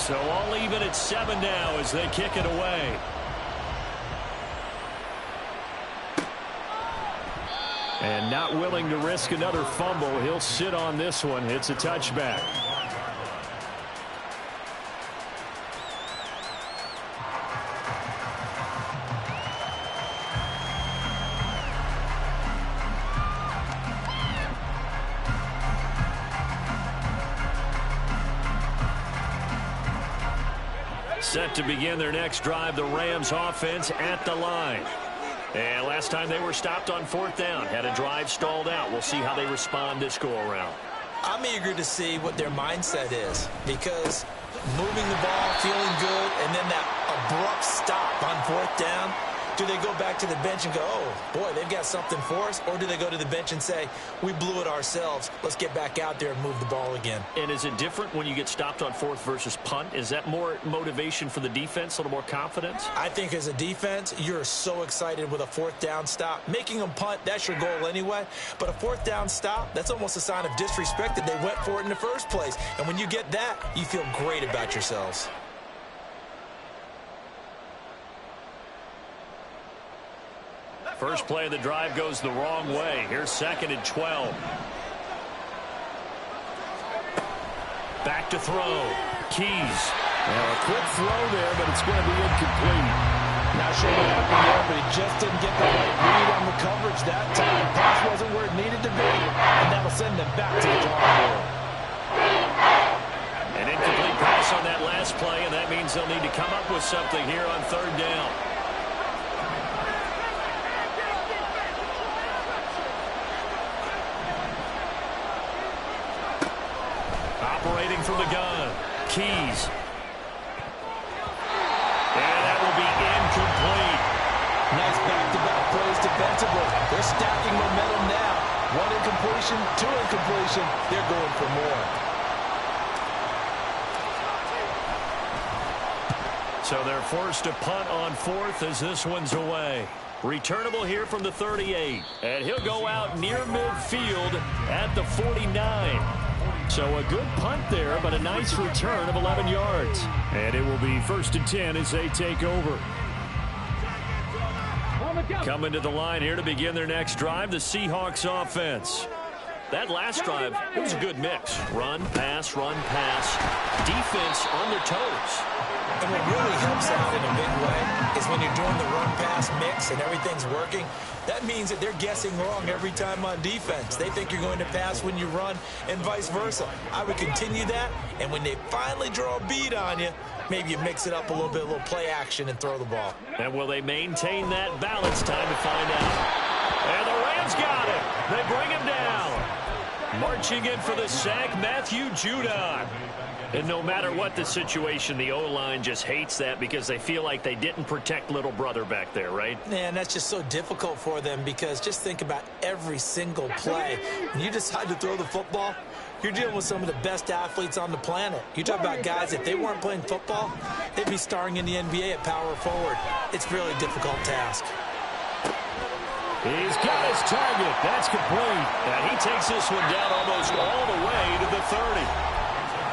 So all even at 7 now as they kick it away. And not willing to risk another fumble. He'll sit on this one. It's a touchback. Set to begin their next drive, the Rams offense at the line. And last time they were stopped on 4th down, had a drive stalled out. We'll see how they respond this go-around. I'm eager to see what their mindset is, because moving the ball, feeling good, and then that abrupt stop on 4th down, do they go back to the bench and go, oh, boy, they've got something for us? Or do they go to the bench and say, we blew it ourselves, let's get back out there and move the ball again? And is it different when you get stopped on 4th versus punt? Is that more motivation for the defense, a little more confidence? I think as a defense, you're so excited with a 4th down stop. Making them punt, that's your goal anyway. But a 4th down stop, that's almost a sign of disrespect that they went for it in the first place. And when you get that, you feel great about yourselves. First play of the drive goes the wrong way. Here's 2nd and 12. Back to throw. Keys. Well, a quick throw there, but it's going to be incomplete. Not sure what happened there, but he just didn't get the right read on the coverage that time. Pass wasn't where it needed to be, and that'll send them back to the drawing board. An incomplete pass on that last play, and that means they'll need to come up with something here on 3rd down. Operating from the gun, Keys. And that will be incomplete. Nice back-to-back plays defensively. They're stacking momentum now. 1 incompletion, 2 incompletion. They're going for more. So they're forced to punt on 4th as this one's away. Returnable here from the 38. And he'll go out near midfield at the 49. So a good punt there, but a nice return of 11 yards. And it will be 1st and 10 as they take over. Coming to the line here to begin their next drive, the Seahawks offense. That last drive, it was a good mix. Run, pass, defense on their toes. And what really helps out in a big way is when you're doing the run-pass mix and everything's working, that means that they're guessing wrong every time on defense. They think you're going to pass when you run and vice versa. I would continue that, and when they finally draw a beat on you, maybe you mix it up a little bit, a little play action, and throw the ball. And will they maintain that balance? Time to find out. And the Rams got it. They bring him down. Marching in for the sack, Matthew Judon. And no matter what the situation, the O-line just hates that because they feel like they didn't protect little brother back there, right? Man, that's just so difficult for them because just think about every single play. When you decide to throw the football, you're dealing with some of the best athletes on the planet. You talk about guys, if they weren't playing football, they'd be starring in the NBA at power forward. It's a really difficult task. He's got his target. That's complete. And he takes this one down almost all the way to the 30.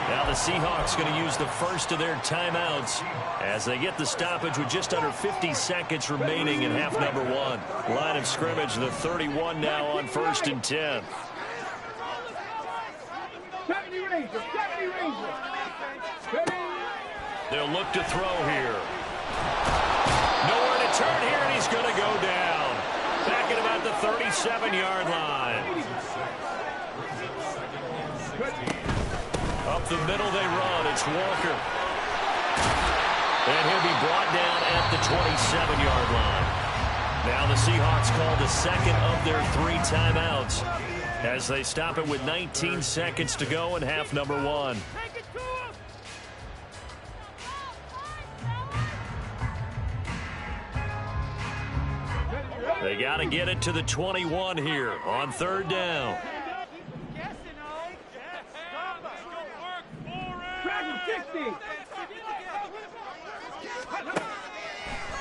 Now the Seahawks going to use the first of their timeouts as they get the stoppage with just under 50 seconds remaining in half number 1. Line of scrimmage, the 31 now on 1st and 10. They'll look to throw here. Nowhere to turn here, and he's going to go down. Back at about the 37-yard line. Up the middle they run. It's Walker. And he'll be brought down at the 27-yard line. Now the Seahawks call the second of their 3 timeouts as they stop it with 19 seconds to go in half number 1. They got to get it to the 21 here on 3rd down.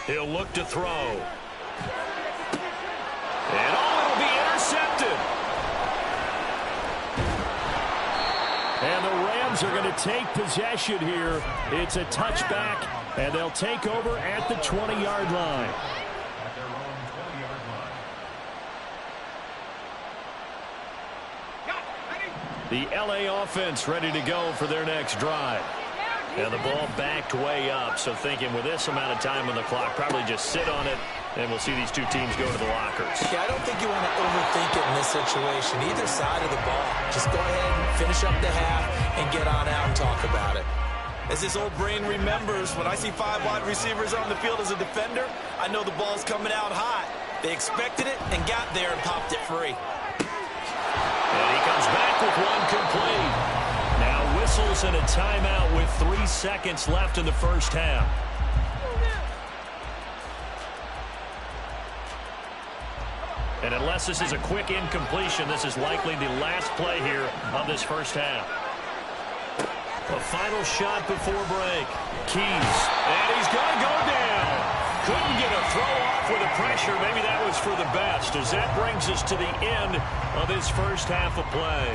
He'll look to throw. And it'll be intercepted. And the Rams are going to take possession here. It's a touchback, and they'll take over at the 20-yard line. The LA offense ready to go for their next drive. And the ball backed way up, so thinking with this amount of time on the clock, probably just sit on it, and we'll see these two teams go to the lockers. Yeah, I don't think you want to overthink it in this situation. Either side of the ball. Just go ahead and finish up the half and get on out and talk about it. As this old brain remembers, when I see 5 wide receivers on the field as a defender, I know the ball's coming out hot. They expected it and got there and popped it free. And he comes back with one complete. Now whistles and a timeout with 3 seconds left in the first half. And unless this is a quick incompletion, this is likely the last play here of this first half. A final shot before break. Keys. And he's going to go down. Couldn't get a throw off with the pressure. Maybe that was for the best, as that brings us to the end of his first half of play.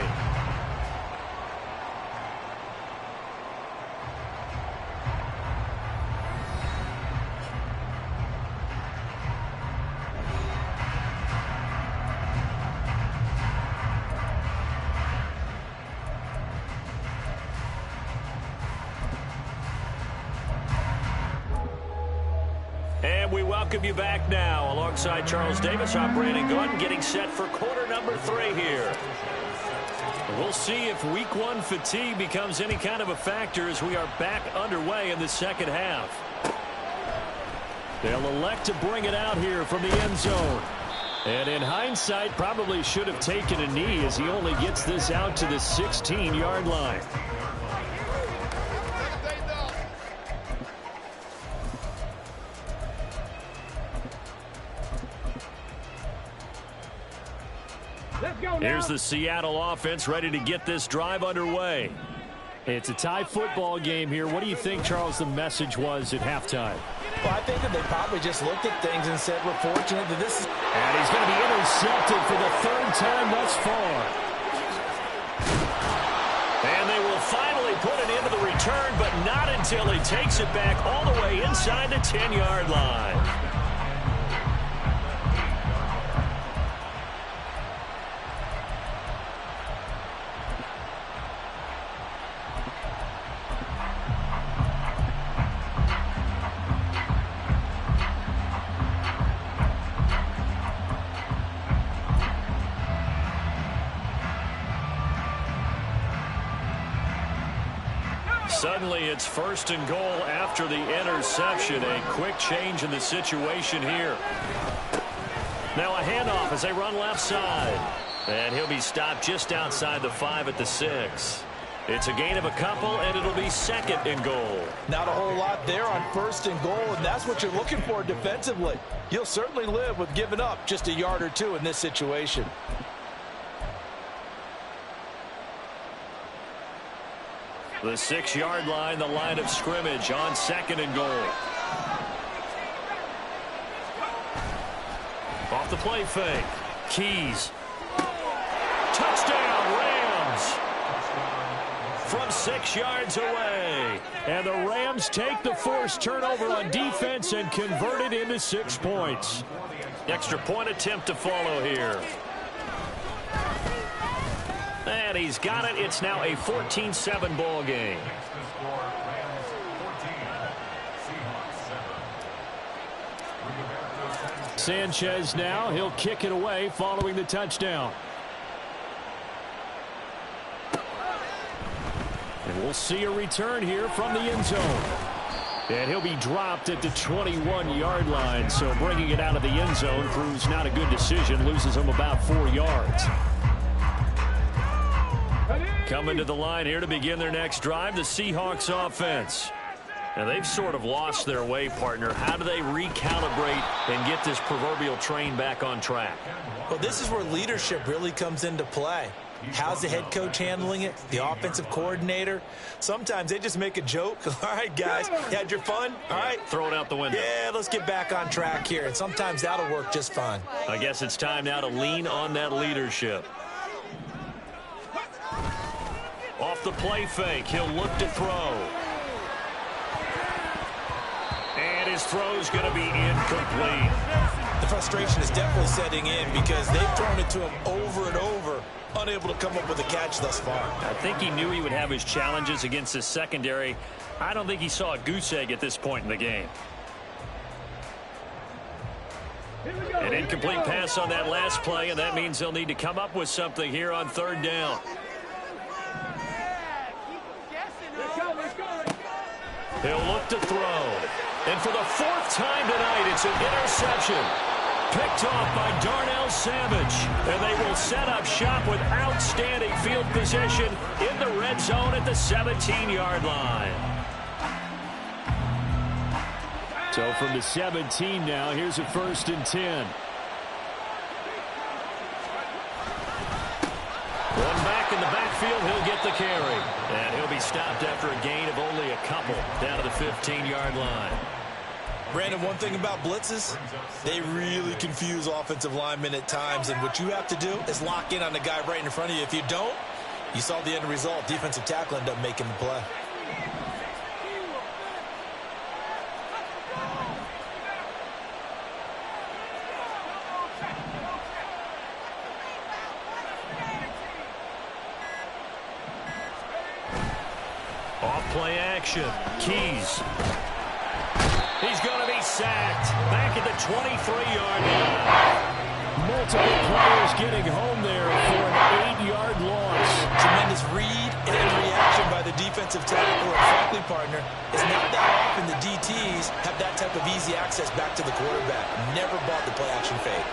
And we welcome you back now. Alongside Charles Davis, I'm Brandon Gaudin, getting set for quarter number 3 here. We'll see if week 1 fatigue becomes any kind of a factor as we are back underway in the second half. They'll elect to bring it out here from the end zone. And in hindsight, probably should have taken a knee as he only gets this out to the 16-yard line. Here's the Seattle offense ready to get this drive underway. It's a tie football game here. What do you think, Charles, the message was at halftime? Well, I think that they probably just looked at things and said, we're fortunate that this is... And he's going to be intercepted for the 3rd time thus far. And they will finally put it into the return, but not until he takes it back all the way inside the 10-yard line. Suddenly it's 1st and goal after the interception. A quick change in the situation here. Now a handoff as they run left side. And he'll be stopped just outside the 5 at the 6. It's a gain of a couple, and it'll be 2nd and goal. Not a whole lot there on 1st and goal, and that's what you're looking for defensively. You'll certainly live with giving up just a yard or 2 in this situation. The 6-yard line, the line of scrimmage on 2nd and goal. Off the play fake. Keys. Touchdown, Rams. From 6 yards away. And the Rams take the forced turnover on defense and convert it into 6 points. Extra point attempt to follow here. And he's got it. It's now a 14-7 ball game. Sanchez now. He'll kick it away following the touchdown. And we'll see a return here from the end zone. And he'll be dropped at the 21-yard line. So bringing it out of the end zone proves not a good decision. Loses him about 4 yards. Coming to the line here to begin their next drive, the Seahawks offense. And they've sort of lost their way, partner. How do they recalibrate and get this proverbial train back on track? Well, this is where leadership really comes into play. How's the head coach handling it? The offensive coordinator? Sometimes they just make a joke. All right, guys, you had your fun? All right. Throw it out the window. Yeah, let's get back on track here. And sometimes that'll work just fine. I guess it's time now to lean on that leadership. Off off the play fake. He'll look to throw. And his throw's going to be incomplete. The frustration is definitely setting in because they've thrown it to him over and over, unable to come up with a catch thus far. I think he knew he would have his challenges against his secondary. I don't think he saw a goose egg at this point in the game. An incomplete pass on that last play, and that means they'll need to come up with something here on third down. He'll look to throw. And for the fourth time tonight, it's an interception. Picked off by Darnell Savage. And they will set up shop with outstanding field position in the red zone at the 17-yard line. So from the 17 now, here's a 1st and 10. One back in the backfield, he'll get the carry. And he'll be stopped after a gain of only a couple down to the 15-yard line. Brandon, one thing about blitzes, they really confuse offensive linemen at times. And what you have to do is lock in on the guy right in front of you. If you don't, you saw the end result. Defensive tackle ended up making the play. Off-play action. Keys. He's going to be sacked. Back at the 23-yard line. Multiple players getting home there for an 8-yard loss. Tremendous read and reaction by the defensive tackle and frankly, partner, it's not that often the DTs have that type of easy access back to the quarterback. Never bought the play-action fake.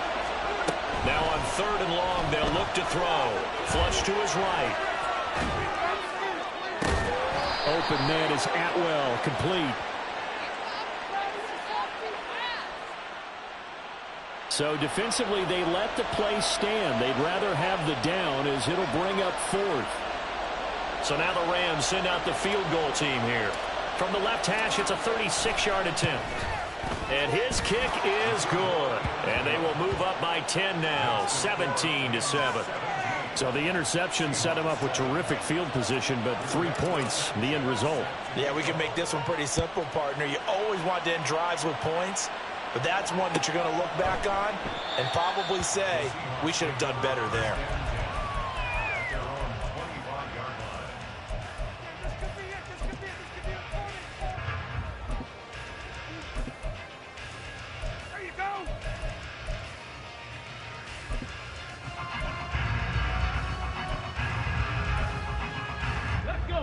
Now on 3rd and long, they'll look to throw. Flush to his right. Open man is Atwell, complete. So defensively, they let the play stand. They'd rather have the down as it'll bring up 4th. So now the Rams send out the field goal team here. From the left hash, it's a 36-yard attempt. And his kick is good. And they will move up by 10 now, 17-7. So the interception set him up with terrific field position, but 3 points, the end result. Yeah, we can make this one pretty simple, partner. You always want to end drives with points, but that's one that you're going to look back on and probably say, we should have done better there.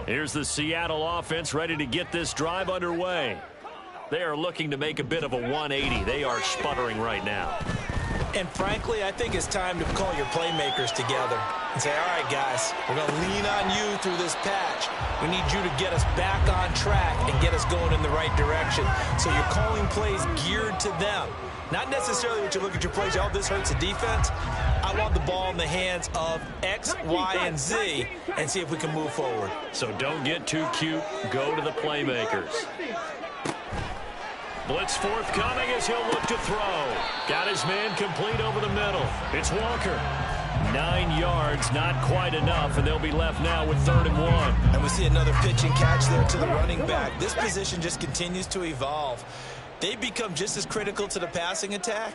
Here's the Seattle offense ready to get this drive underway. They are looking to make a bit of a 180. They are sputtering right now. And frankly, I think it's time to call your playmakers together and say, all right, guys, we're going to lean on you through this patch. We need you to get us back on track and get us going in the right direction. So you're calling plays geared to them. Not necessarily what you look at your plays, oh, this hurts the defense. I want the ball in the hands of X, Y, and Z and see if we can move forward. So don't get too cute. Go to the playmakers. Blitz forthcoming as he'll look to throw. Got his man complete over the middle. It's Walker. 9 yards, not quite enough, and they'll be left now with 3rd and 1. And we see another pitch and catch there to the running back. This position just continues to evolve. They become just as critical to the passing attack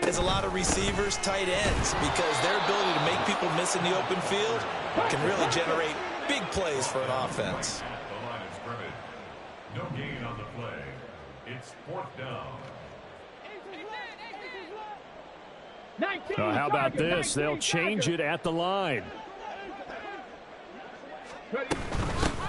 as a lot of receivers, tight ends, because their ability to make people miss in the open field can really generate big plays for an offense. The line of scrimmage. No gain on the play. It's 4th down. How about this? They'll change it at the line.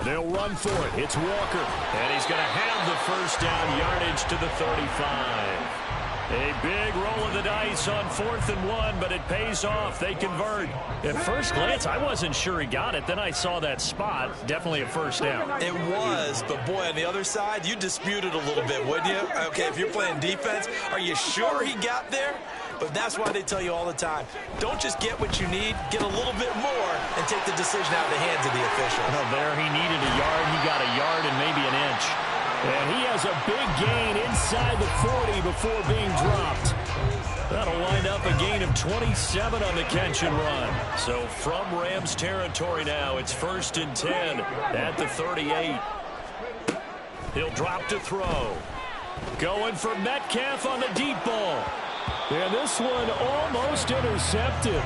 They'll run for it. It's Walker. And he's going to have the 1st down, yardage to the 35. A big roll of the dice on 4th and 1, but it pays off. They convert. At first glance, I wasn't sure he got it. Then I saw that spot. Definitely a 1st down. It was, but boy, on the other side, you dispute it a little bit, wouldn't you? Okay, if you're playing defense, are you sure he got there? But that's why they tell you all the time, don't just get what you need, get a little bit more and take the decision out of the hands of the official. Well, there he needed a yard. He got a yard and maybe an inch. And he has a big gain inside the 40 before being dropped. That'll wind up a gain of 27 on the catch and run. So from Rams territory now, it's 1st and 10 at the 38. He'll drop to throw. Going for Metcalf on the deep ball. And this one almost intercepted.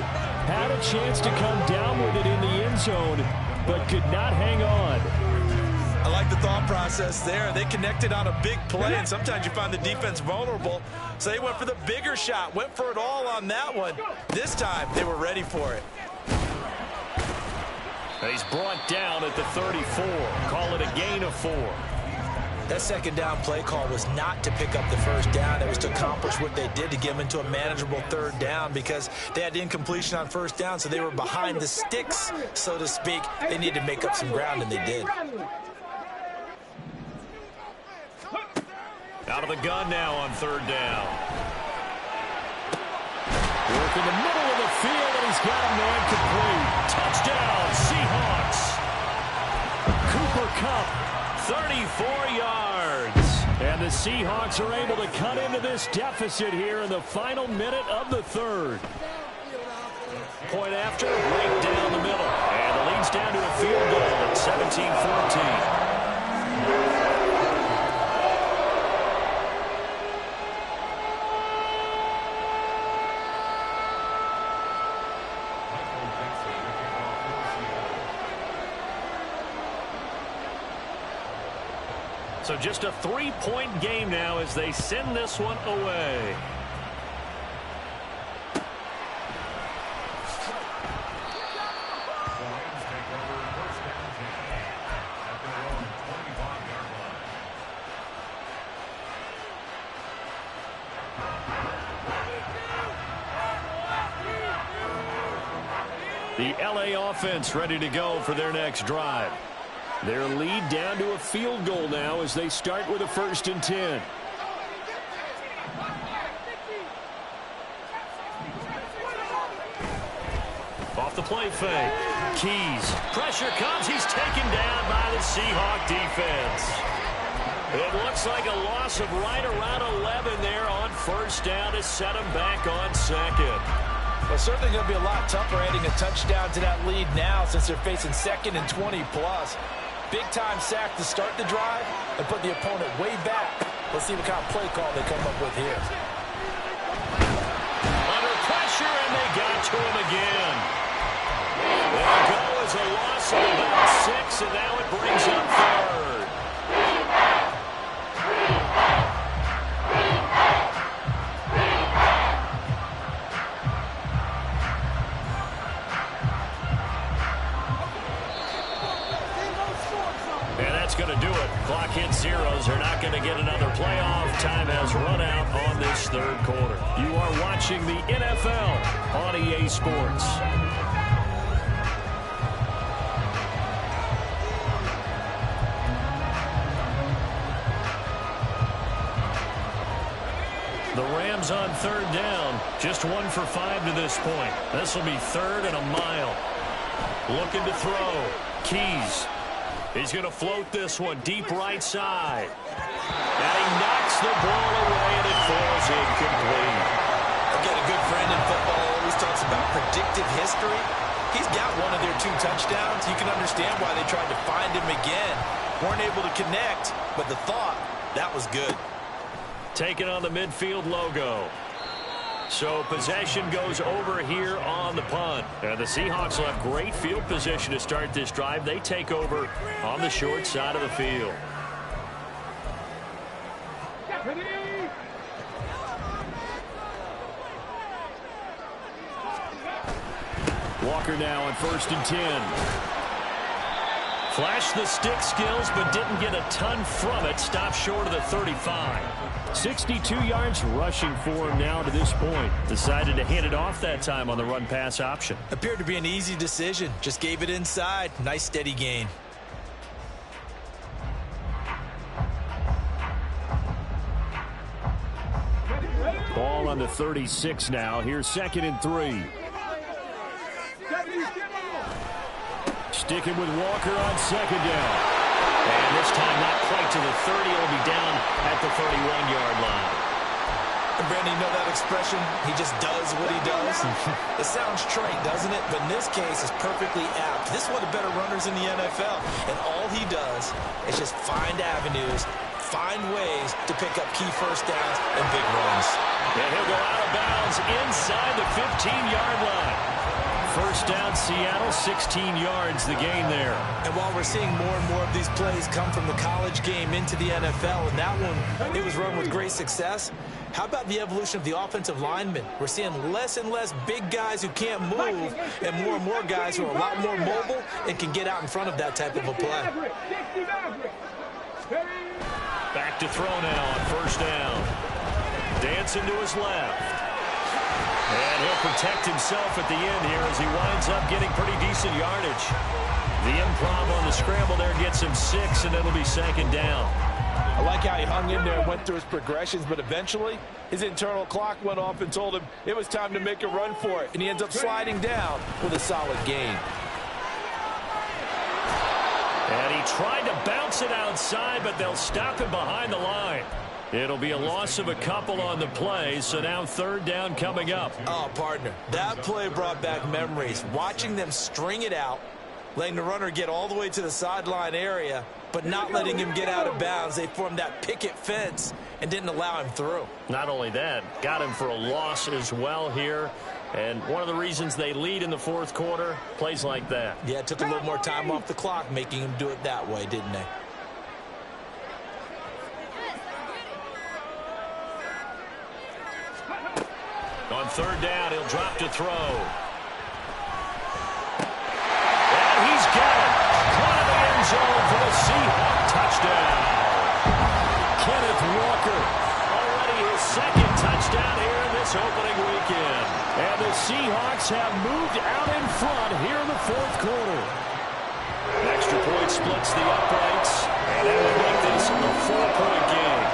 Had a chance to come down with it in the end zone, but could not hang on. I like the thought process there. They connected on a big play, and sometimes you find the defense vulnerable. So they went for the bigger shot, went for it all on that one. This time, they were ready for it. He's brought down at the 34. Call it a gain of 4. That second down play call was not to pick up the first down. It was to accomplish what they did to get them into a manageable third down because they had incompletion on first down, so they were behind the sticks, so to speak. They needed to make up some ground, and they did. Out of the gun now on third down. Work in the middle of the field, and he's got a man complete. Touchdown, Seahawks. Cooper Kupp. 34 yards. And the Seahawks are able to cut into this deficit here in the final minute of the third. Point after, right down the middle. And the lead's down to a field goal at 17-14. So just a 3-point game now as they send this one away. The LA offense ready to go for their next drive. Their lead down to a field goal now as they start with a 1st and 10. Off the play fake. Keys. Pressure comes. He's taken down by the Seahawk defense. It looks like a loss of right around 11 there on first down to set him back on second. Well, certainly going to be a lot tougher adding a touchdown to that lead now since they're facing 2nd and 20+. Big-time sack to start the drive and put the opponent way back. Let's see what kind of play call they come up with here. Under pressure, and they got to him again. There goes a loss of about 6, and now it brings up 3rd. Going to do it. Clock hits zeros. They're not going to get another playoff. Time has run out on this third quarter. You are watching the NFL on EA Sports. The Rams on third down. Just 1 for 5 to this point. This will be 3rd and a mile. Looking to throw. Keys. He's going to float this one deep right side. And he knocks the ball away, and it falls incomplete. Again, a good friend in football always talks about predictive history. He's got one of their 2 touchdowns. You can understand why they tried to find him again. Weren't able to connect, but the thought, that was good. Taking on the midfield logo. So possession goes over here on the punt. And the Seahawks will have great field position to start this drive. They take over on the short side of the field. Walker now on 1st and 10. Flashed the stick skills, but didn't get a ton from it. Stopped short of the 35. 62 yards rushing for him now to this point. Decided to hand it off that time on the run-pass option. Appeared to be an easy decision. Just gave it inside. Nice, steady gain. Ball on the 36 now. Here's 2nd and 3. Sticking with Walker on 2nd down. And this time not quite to the 30. It'll be down at the 31-yard line. And Brandon, you know that expression? He just does what he does. It sounds trite, doesn't it? But in this case, it's perfectly apt. This is one of the better runners in the NFL. And all he does is just find avenues, find ways to pick up key first downs and big runs. And he'll go out of bounds inside the 15-yard line. First down, Seattle, 16 yards the gain there. And while we're seeing more and more of these plays come from the college game into the NFL, and that one, it was run with great success, how about the evolution of the offensive linemen? We're seeing less and less big guys who can't move and more guys who are a lot more mobile and can get out in front of that type of a play. Back to throw now on first down. Dancing to his left. And he'll protect himself at the end here as he winds up getting pretty decent yardage. The improv on the scramble there gets him 6, and it'll be second down. I like how he hung in there and went through his progressions, but eventually his internal clock went off and told him it was time to make a run for it, and he ends up sliding down with a solid gain. And he tried to bounce it outside, but they'll stop him behind the line. It'll be a loss of a couple on the play, so now third down coming up. Oh, partner, that play brought back memories. Watching them string it out, letting the runner get all the way to the sideline area, but not letting him get out of bounds. They formed that picket fence and didn't allow him through. Not only that, got him for a loss as well here. And one of the reasons they lead in the fourth quarter, plays like that. Yeah, it took a little more time off the clock, making him do it that way, didn't they? On third down, he'll drop to throw. And he's got it. Caught in the end zone for the Seahawk touchdown. Kenneth Walker, already his second touchdown here in this opening weekend. And the Seahawks have moved out in front here in the fourth quarter. Extra point splits the uprights, and that will make this a 4-point game.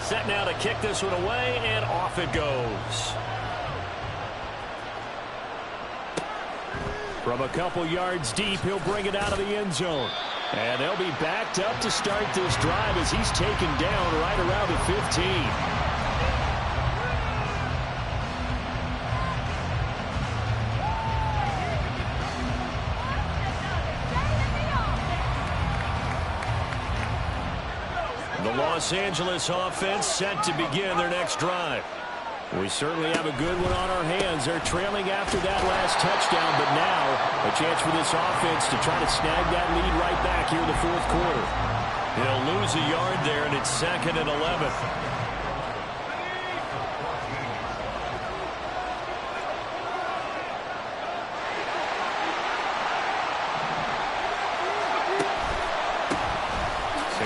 Set now to kick this one away, and off it goes. From a couple yards deep, he'll bring it out of the end zone. And they'll be backed up to start this drive as he's taken down right around the 15. The Los Angeles offense set to begin their next drive. We certainly have a good one on our hands. They're trailing after that last touchdown, but now a chance for this offense to try to snag that lead right back here in the fourth quarter. He'll lose a yard there, and it's 2nd and 11.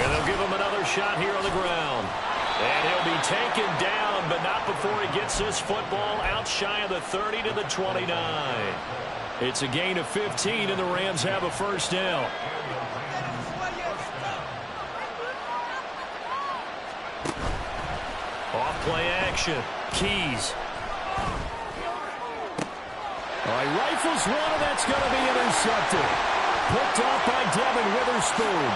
And they'll give him another shot here on the ground. And he'll be taken down, but not before he gets this football out shy of the 30 to the 29. It's a gain of 15, and the Rams have a first down. Off play action. Keys. All right, rifles one, and that's going to be intercepted. Picked up by Devin Witherspoon.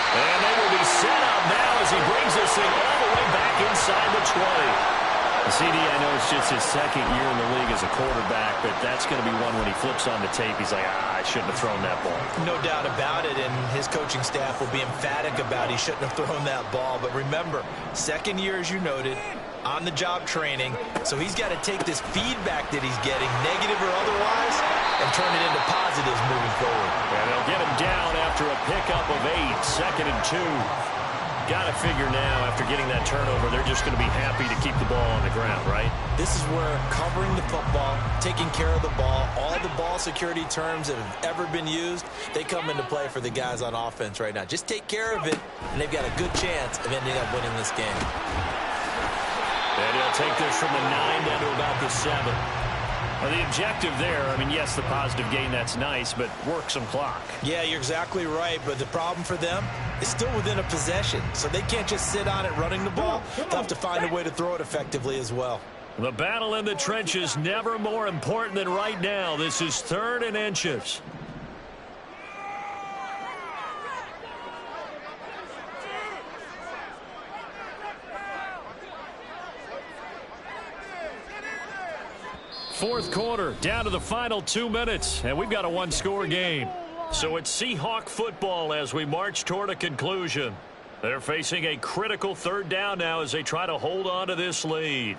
And they will be set up now as he brings this thing all the way back inside the 20. CD, I know it's just his second year in the league as a quarterback, but that's going to be one when he flips on the tape. He's like, I shouldn't have thrown that ball. No doubt about it, and his coaching staff will be emphatic about he shouldn't have thrown that ball. But remember, second year, as you noted, on-the-job training, so he's got to take this feedback that he's getting, negative or otherwise, and turn it into positives moving forward. And they'll get him down after a pickup of 8, 2nd and 2. Got to figure now, after getting that turnover, they're just going to be happy to keep the ball on the ground, right? This is where covering the football, taking care of the ball, all the ball security terms that have ever been used, they come into play for the guys on offense right now. Just take care of it, and they've got a good chance of ending up winning this game. And he'll take this from the 9 down to about the 7. Well, the objective there, I mean, yes, the positive gain, that's nice, but work some clock. Yeah, you're exactly right, but the problem for them is still within a possession, so they can't just sit on it running the ball. They'll have to find a way to throw it effectively as well. The battle in the trenches never more important than right now. This is 3rd and inches. Fourth quarter, down to the final 2 minutes, and we've got a one-score game. So it's Seahawk football as we march toward a conclusion. They're facing a critical third down now as they try to hold on to this lead.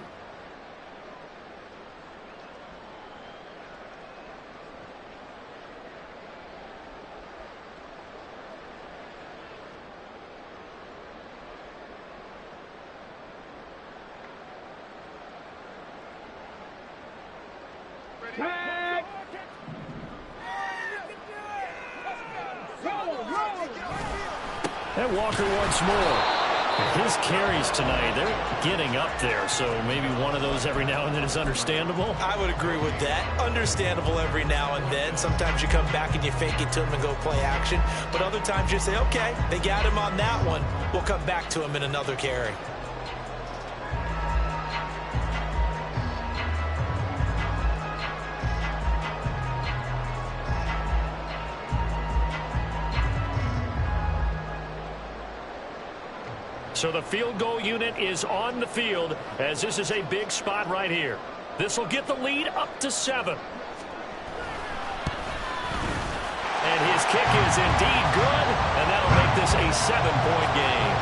And Walker once more. His carries tonight, they're getting up there, so maybe one of those every now and then is understandable. I would agree with that. Understandable every now and then. Sometimes you come back and you fake it to him and go play action. But other times you say, okay, they got him on that one. We'll come back to him in another carry. So the field goal unit is on the field as this is a big spot right here. This will get the lead up to 7. And his kick is indeed good, and that'll make this a 7-point game.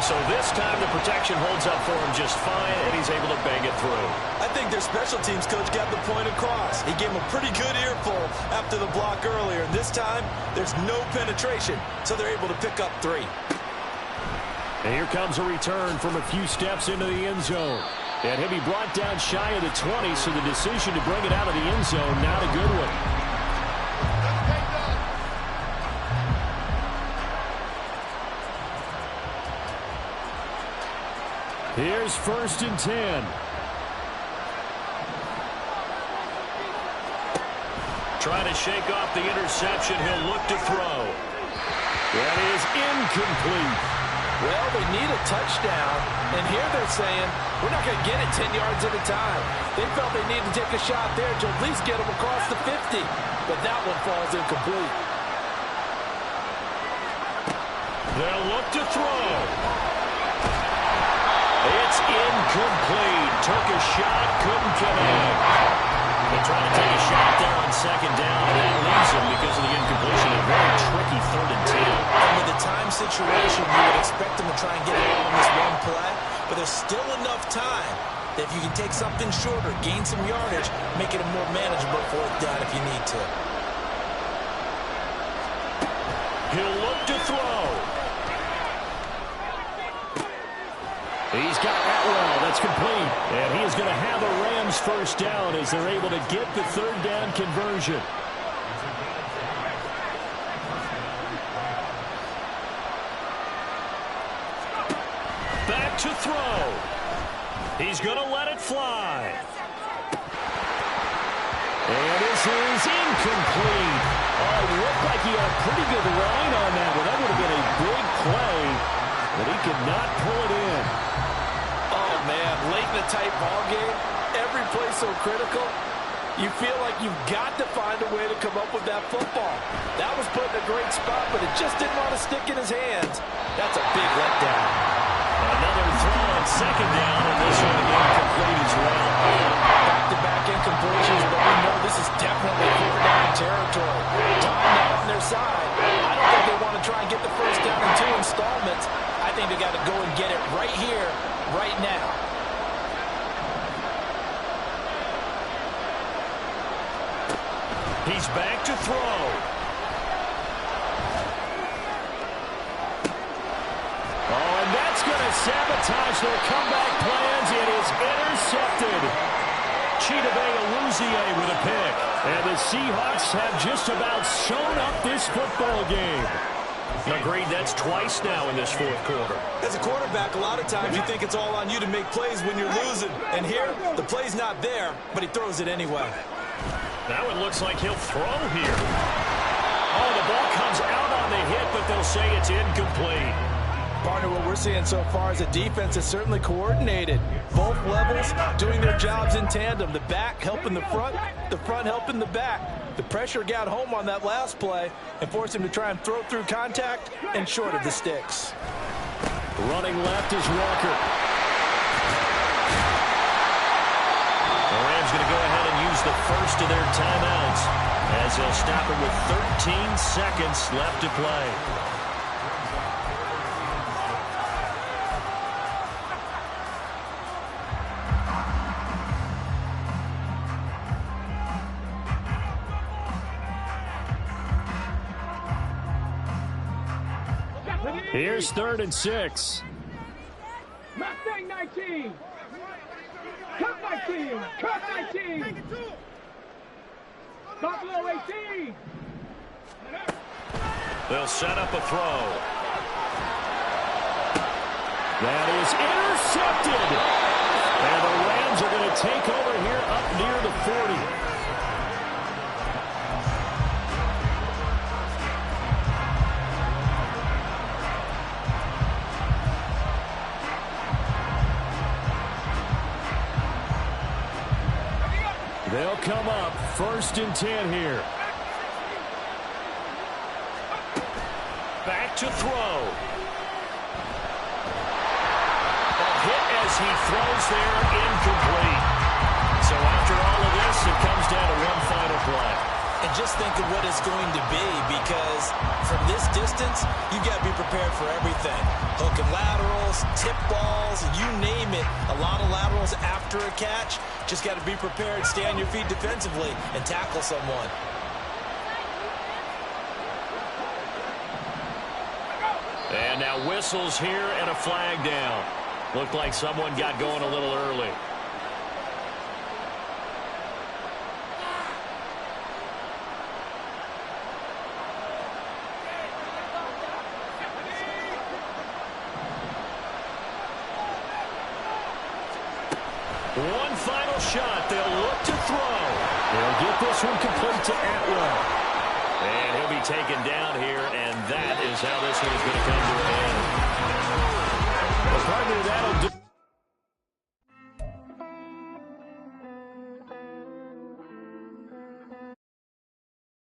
So this time the protection holds up for him just fine, and he's able to bang it through. I think their special teams coach got the point across. He gave him a pretty good earful after the block earlier. And this time, there's no penetration, so they're able to pick up 3. And here comes a return from a few steps into the end zone. And he'll be brought down shy of the 20, so the decision to bring it out of the end zone, not a good one. Here's 1st and 10. Trying to shake off the interception. He'll look to throw. That is incomplete. Well, they need a touchdown, and here they're saying, we're not going to get it 10 yards at a time. They felt they needed to take a shot there to at least get them across the 50, but that one falls incomplete. They'll look to throw. It's incomplete. Took a shot, couldn't connect. They try to take a shot there on 2nd down, and that leaves them because of the incompletion. A very tricky 3rd and 10. And with the time situation, you would expect them to try and get it all on this one play, but there's still enough time that if you can take something shorter, gain some yardage, make it a more manageable 4th down if you need to. He'll look to throw. He's got Atwell. That's complete. And he is going to have a Rams 1st down as they're able to get the 3rd down conversion. Back to throw. He's going to let it fly. And this is incomplete. Oh, it looked like he had a pretty good line on that one. That would have been a big play, but he could not pull it in. Oh, man, late in a tight ball game, every play so critical. You feel like you've got to find a way to come up with that football. That was put in a great spot, but it just didn't want to stick in his hands. That's a big letdown. Another throw on 2nd down, and this one incomplete as well. Back-to-back incompletions, but we know this is definitely 4th down territory. Time not on their side. I don't think they want to try and get the 1st down in 2 installments. I think they got to go and get it right here, right now. He's back to throw. Oh, and that's going to sabotage their comeback plans. It is intercepted. Chidobe Awuzie with a pick. And the Seahawks have just about sewn up this football game. Agreed, that's twice now in this 4th quarter. As a quarterback, a lot of times you think it's all on you to make plays when you're losing. And here, the play's not there, but he throws it anyway. Now it looks like he'll throw here. Oh, the ball comes out on the hit, but they'll say it's incomplete. Partner, what we're seeing so far is a defense is certainly coordinated. Both levels doing their jobs in tandem. The back helping the front helping the back. The pressure got home on that last play and forced him to try and throw through contact and short of the sticks. Running left is Walker. The Rams going to go ahead and use use the first of their timeouts as they'll stop it with 13 seconds left to play. Here's 3rd and 6. Mustang 19. Cut 19. Cut 19. Buffalo 18. They'll set up a throw. That is intercepted. And the Rams are going to take over here up near the 40. They'll come up 1st and 10 here. Back to throw. A hit as he throws there, incomplete. So after all of this, it comes down to one final play. And just think of what it's going to be, because from this distance, you've got to be prepared for everything. Hook and laterals, tip balls, you name it. A lot of laterals after a catch. Just got to be prepared, stay on your feet defensively, and tackle someone. And now whistles here and a flag down. Looked like someone got going a little early. One final shot. They'll look to throw. They'll get this one complete to Atwell. And he'll be taken down here, and that is how this one is going to come to an end. Well, partner, that'll do